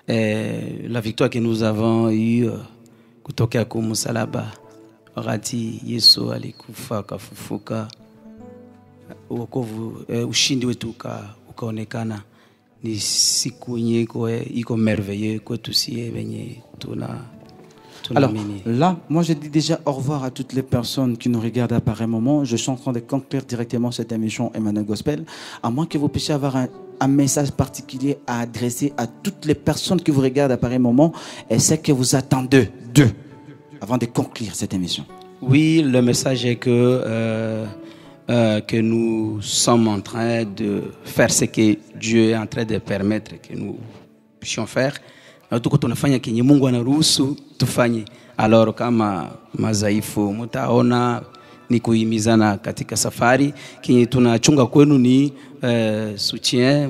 la victoire que nous avons eue, kutoka kwa msalaba, wakati Yesu alikufa kafufuka, wokovu, ushindi wetu ukaonekana, ni siku yenye iko merveilleux kwetu sie wenye tuna. Alors là, moi je dis déjà au revoir à toutes les personnes qui nous regardent à pareil moment. Je suis en train de conclure directement cette émission Emmanuel Gospel. À moins que vous puissiez avoir un message particulier à adresser à toutes les personnes qui vous regardent à pareil moment et c'est que vous attendez d'eux avant de conclure cette émission. Oui, le message est que nous sommes en train de faire ce que Dieu est en train de permettre que nous puissions faire. Tuko tunafanya kenye Mungu anaruhusu tufanye. Alors kama mazaifu mtaona ni kuhimizana katika safari, kenye tunachunga kwenu ni soutien,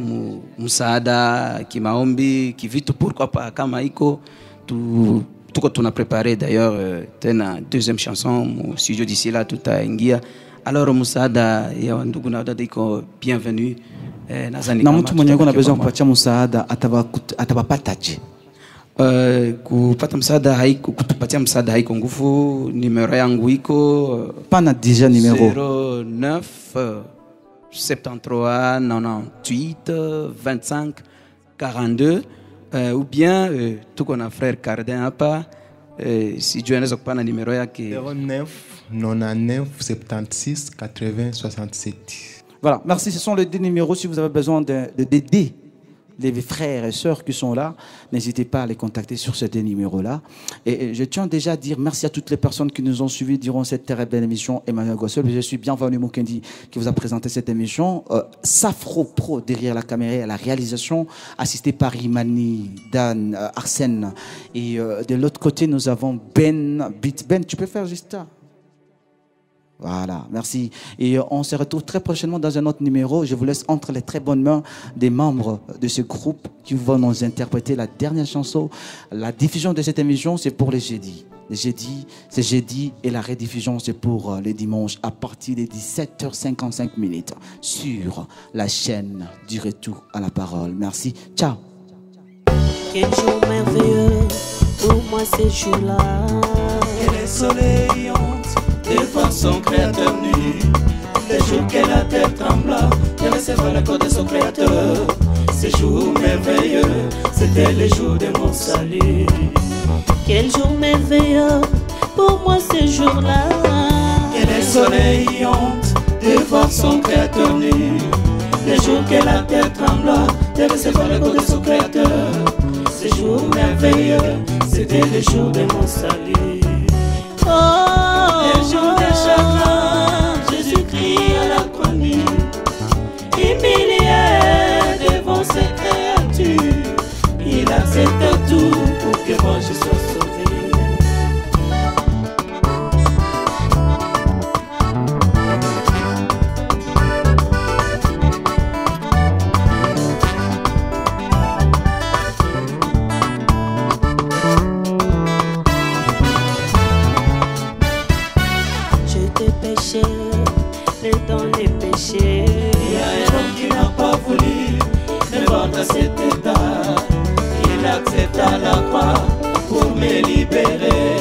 msaada, kimaombi, kivitu pourquoi pas kama iko tuko tuna préparé d'ailleurs tena deuxième chanson mu studio d'ici là tutaingia. Alors msaada ya ndugu na dada iko bienvenue. Na mtu mwenye kuna besoin kupatia msaada atabapataje? Kupata msaada haiko, kutupatia msaada haiko nguvu. Numero yangu iko pana déjà numero 09 73 98 25 42 ou bien tuko na frère Cardin hapa, si Dieu anaweza kupana numero yake 09 99 76 80 67. Voilà, merci. Ce sont les deux numéros. Si vous avez besoin d'aider les frères et sœurs qui sont là, n'hésitez pas à les contacter sur ces deux numéros-là. Et je tiens déjà à dire merci à toutes les personnes qui nous ont suivis durant cette très belle émission Emmanuel Gospel. Je suis bienvenu Mukendi qui vous a présenté cette émission. Safro Pro derrière la caméra à la réalisation, assisté par Imani, Dan, Arsène. Et de l'autre côté, nous avons Ben. Ben, tu peux faire juste ça? Voilà, merci. Et on se retrouve très prochainement dans un autre numéro. Je vous laisse entre les très bonnes mains des membres de ce groupe qui vont nous interpréter la dernière chanson. La diffusion de cette émission, c'est pour les jeudis. Les jeudis, c'est jeudi et la rediffusion, c'est pour les dimanches à partir des 17h55 sur la chaîne du Retour à la Parole. Merci. Ciao. Quel jour merveilleux pour moi ces jours-là. Et les soleils de voir son créateur nu, les jours que la terre trembla de recevoir le corps de son créateur. Ces jours merveilleux, c'était les jours de mon salut. Quel jour merveilleux pour moi ces jours-là. Et les soleils honte de voir son créateur nu, les jours que la terre trembla de recevoir le corps de son créateur. Ces jours merveilleux, c'était les jours de mon salut. Les jours de chagrin, Jésus-Christ à la croix nue, humilié devant ses créatures, il accepte tout pour que moi je sois sauvé. Dans les péchés, il y a un homme qui n'a pas voulu me voir dans cet état. Il accepta la croix pour me libérer.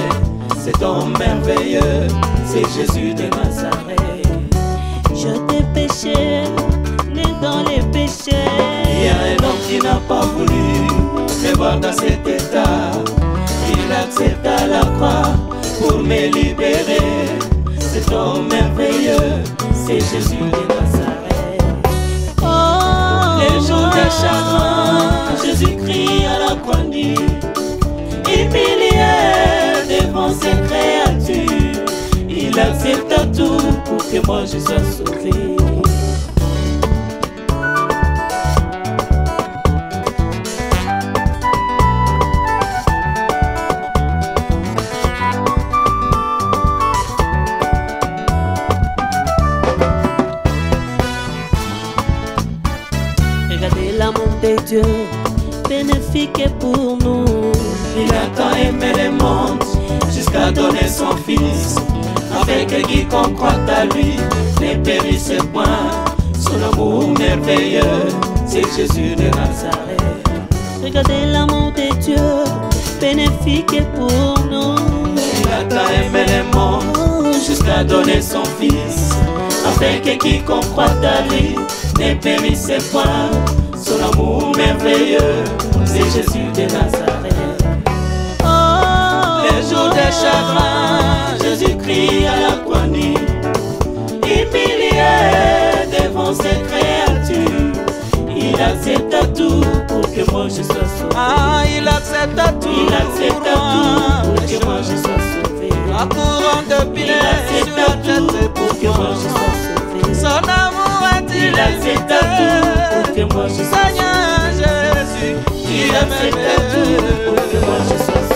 Cet homme merveilleux, c'est Jésus de Nazareth. Je t'ai péché, né dans les péchés. Il y a un homme qui n'a pas voulu me voir dans cet état. Il accepta la croix pour me libérer. Cet homme merveilleux, c'est Jésus de Nazareth. Les jours de chagrin, Jésus-Christ à la croix nue, humilié devant ses créatures, il accepta tout pour que moi je sois sauvé. Regardez l'amour de Dieu, bénéfique pour nous. jusqu'à donner son fils, afin que quiconque croit à lui ne périsse point. Son amour merveilleux, c'est Jésus de Nazareth. Regardez l'amour de Dieu, bénéfique pour nous. Il a tant aimé le monde, jusqu'à donner son fils, afin que quiconque croit à lui ne périsse point. Son amour merveilleux, c'est Jésus de Nazareth. Les jours de chagrin, Jésus crie à la l'agonie, humilié devant ses créatures. Il accepta tout pour que moi je sois sauvé. Ah, il accepta tout. Il accepta tout pour que moi je sois sauvé. La couronne de Pilate sur la tête pour que moi je sois sauvé. Son amour est il accepta tout pour que moi je sois sauvé. Seigneur Jésus, il accepta tout pour que moi je sois sauvé.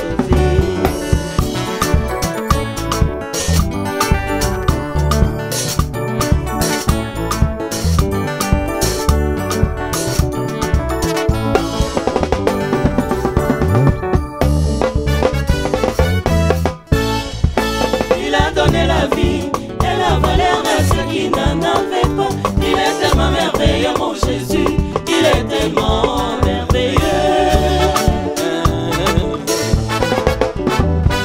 La vie et la valeur à ceux qui n'en avaient pas. Il est tellement merveilleux, mon Jésus. Il est tellement merveilleux.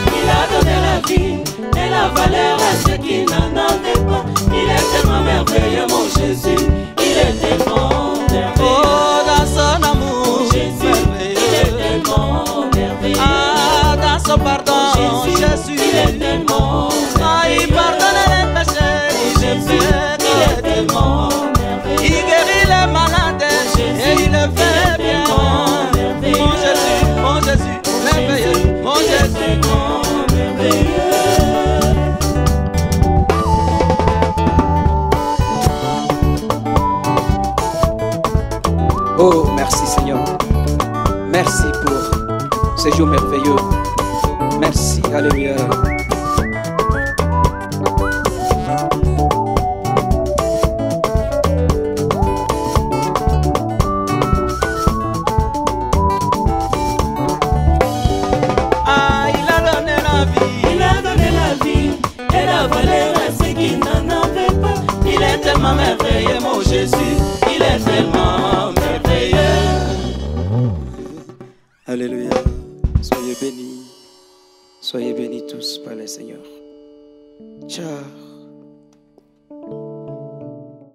Il a donné la vie et la valeur à ceux qui n'en avaient pas. Il est tellement merveilleux, mon Jésus. Il est tellement merveilleux. Oh, dans son amour, mon Jésus, il est tellement merveilleux. Ah, dans son pardon, Jésus, il est tellement merveilleux. Il pardonne les péchés, Jésus, il est tellement merveilleux. Il guérit les malades et il le fait bien. Mon Jésus, merveilleux, mon Jésus, merveilleux. Oh, merci Seigneur. Merci pour ce jour merveilleux. Merci, alléluia. Tellement merveilleux, mon Jésus, il est tellement merveilleux. Alléluia. Soyez bénis tous par le Seigneur. Ciao.